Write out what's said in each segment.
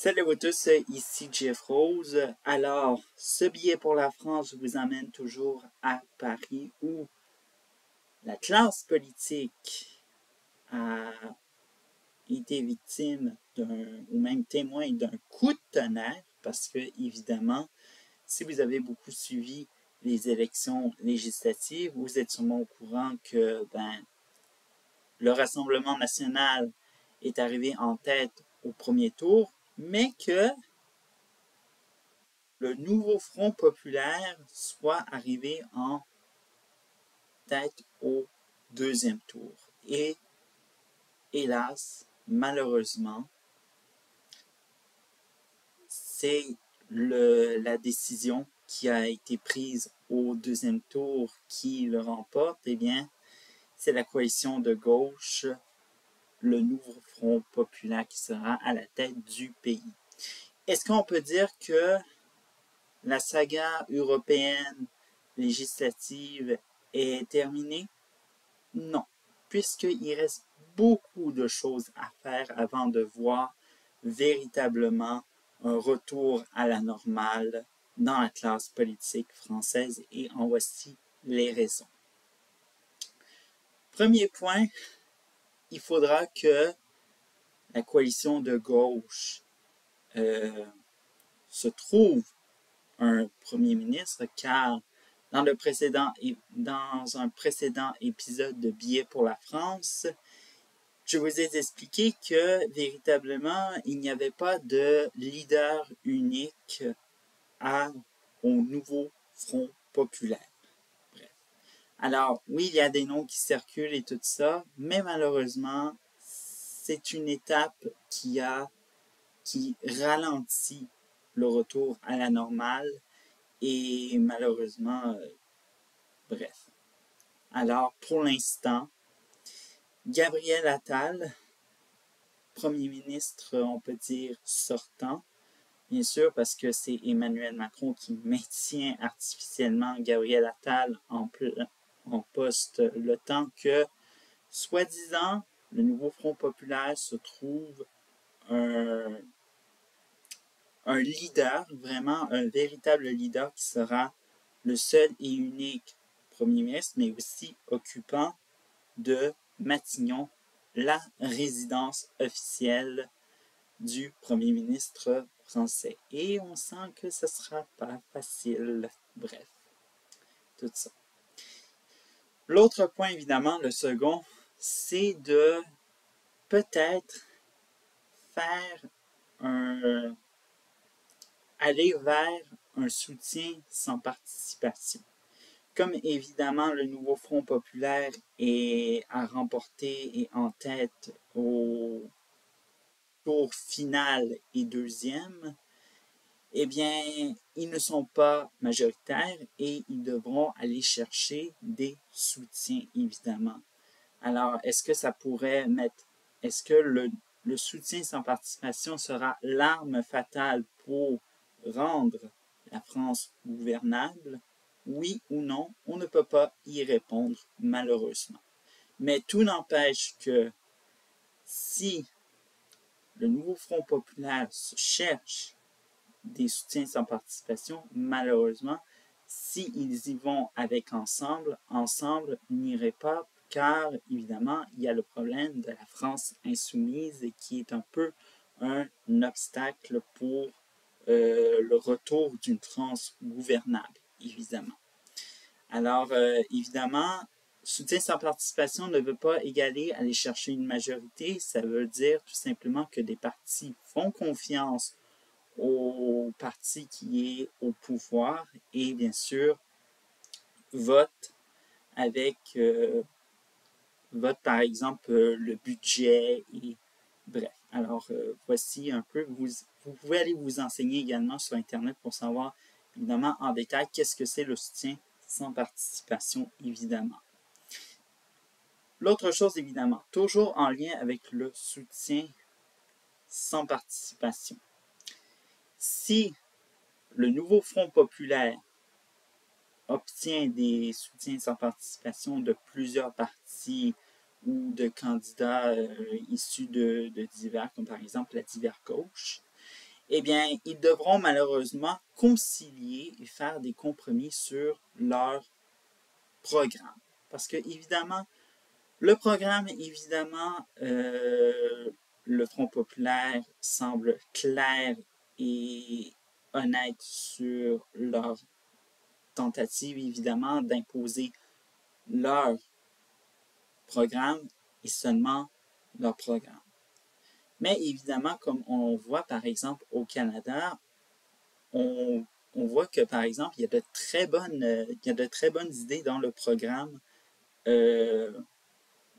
Salut à vous tous, ici Jeff Rose. Alors, ce billet pour la France vous amène toujours à Paris où la classe politique a été victime ou même témoin d'un coup de tonnerre parce que, évidemment, si vous avez beaucoup suivi les élections législatives, vous êtes sûrement au courant que le Rassemblement national est arrivé en tête au premier tour, mais que le nouveau Front populaire soit arrivé en tête au deuxième tour. Et hélas, malheureusement, c'est la décision qui a été prise au deuxième tour qui le remporte. Eh bien, c'est la coalition de gauche, le nouveau Front populaire qui sera à la tête du pays. Est-ce qu'on peut dire que la saga européenne législative est terminée? Non, puisqu'il reste beaucoup de choses à faire avant de voir véritablement un retour à la normale dans la classe politique française, et en voici les raisons. Premier point, il faudra que la coalition de gauche se trouve un premier ministre, car dans un précédent épisode de Billets pour la France, je vous ai expliqué que véritablement, il n'y avait pas de leader unique au nouveau Front populaire. Bref. Alors, oui, il y a des noms qui circulent et tout ça, mais malheureusement, c'est une étape qui ralentit le retour à la normale. Et malheureusement, bref. Alors, pour l'instant, Gabriel Attal, premier ministre, on peut dire, sortant, bien sûr, parce que c'est Emmanuel Macron qui maintient artificiellement Gabriel Attal en poste le temps que, soi-disant, le nouveau Front populaire se trouve un leader, vraiment un véritable leader qui sera le seul et unique premier ministre, mais aussi occupant de Matignon, la résidence officielle du premier ministre français. Et on sent que ce ne sera pas facile. Bref, tout ça. L'autre point, évidemment, le second, c'est de peut-être aller vers un soutien sans participation. Comme évidemment le nouveau Front populaire a remporté et en tête au tour final et deuxième, eh bien, ils ne sont pas majoritaires et ils devront aller chercher des soutiens, évidemment. Alors, est-ce que le soutien sans participation sera l'arme fatale pour rendre la France gouvernable? Oui ou non, on ne peut pas y répondre, malheureusement. Mais tout n'empêche que si le nouveau Front populaire cherche des soutiens sans participation, malheureusement, s'ils y vont avec ensemble n'irait pas, car évidemment, il y a le problème de la France insoumise qui est un peu un obstacle pour le retour d'une France gouvernable, évidemment. Alors, évidemment, soutien sans participation ne veut pas égaler aller chercher une majorité. Ça veut dire tout simplement que des partis font confiance au parti qui est au pouvoir et bien sûr votent par exemple le budget et bref. Alors voici un peu, vous pouvez aller vous enseigner également sur Internet pour savoir évidemment en détail qu'est-ce que c'est le soutien sans participation, évidemment. L'autre chose, évidemment, toujours en lien avec le soutien sans participation. Si le nouveau Front populaire obtient des soutiens sans participation de plusieurs partis ou de candidats issus de divers, comme par exemple la divers gauche, eh bien, ils devront malheureusement concilier et faire des compromis sur leur programme. Parce que, évidemment, le programme, évidemment, le Front populaire semble clair et honnête sur leur tentative, évidemment, d'imposer leur programme et seulement leur programme. Mais évidemment, comme on voit par exemple au Canada, on voit que par exemple, il y a de très bonnes idées dans le programme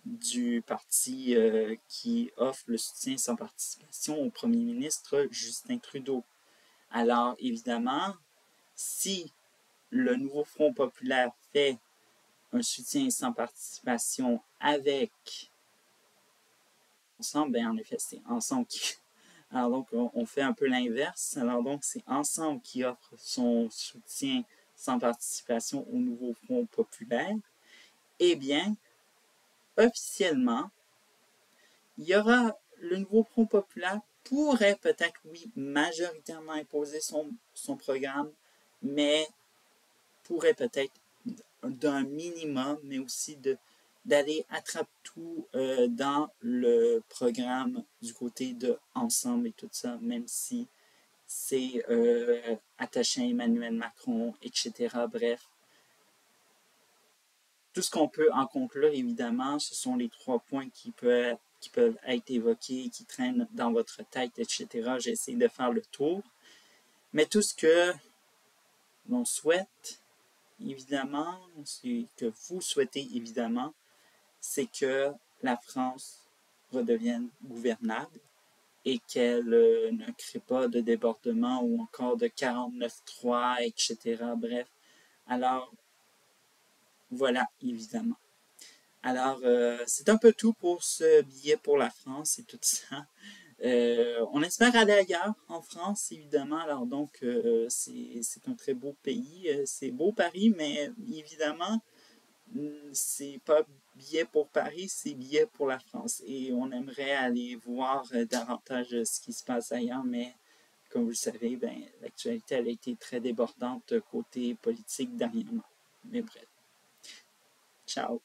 du parti qui offre le soutien sans participation au premier ministre Justin Trudeau. Alors évidemment, si le nouveau Front populaire fait un soutien sans participation avec Ensemble, bien en effet, c'est Ensemble qui. Alors donc, on fait un peu l'inverse. Alors donc, c'est Ensemble qui offre son soutien sans participation au nouveau Front populaire. Eh bien, officiellement, il y aura le nouveau Front populaire pourrait peut-être, oui, majoritairement imposer son programme, mais pourrait peut-être d'un minimum, mais aussi d'aller attrape-tout dans le programme du côté de Ensemble et tout ça, même si c'est attaché à Emmanuel Macron, etc. Bref, tout ce qu'on peut en conclure, évidemment, ce sont les 3 points qui peuvent être évoqués, qui traînent dans votre tête, etc. J'essaie de faire le tour. Mais tout ce que l'on souhaite, évidemment, ce que vous souhaitez, évidemment, c'est que la France redevienne gouvernable et qu'elle ne crée pas de débordement ou encore de 49.3, etc. Bref, alors voilà, évidemment. Alors, c'est un peu tout pour ce billet pour la France et tout ça. On espère aller ailleurs, en France, évidemment. Alors donc, c'est un très beau pays. C'est beau Paris, mais évidemment, c'est pas billet pour Paris, c'est billet pour la France. Et on aimerait aller voir davantage ce qui se passe ailleurs, mais comme vous le savez, ben, l'actualité elle a été très débordante côté politique dernièrement. Mais bref. Ciao.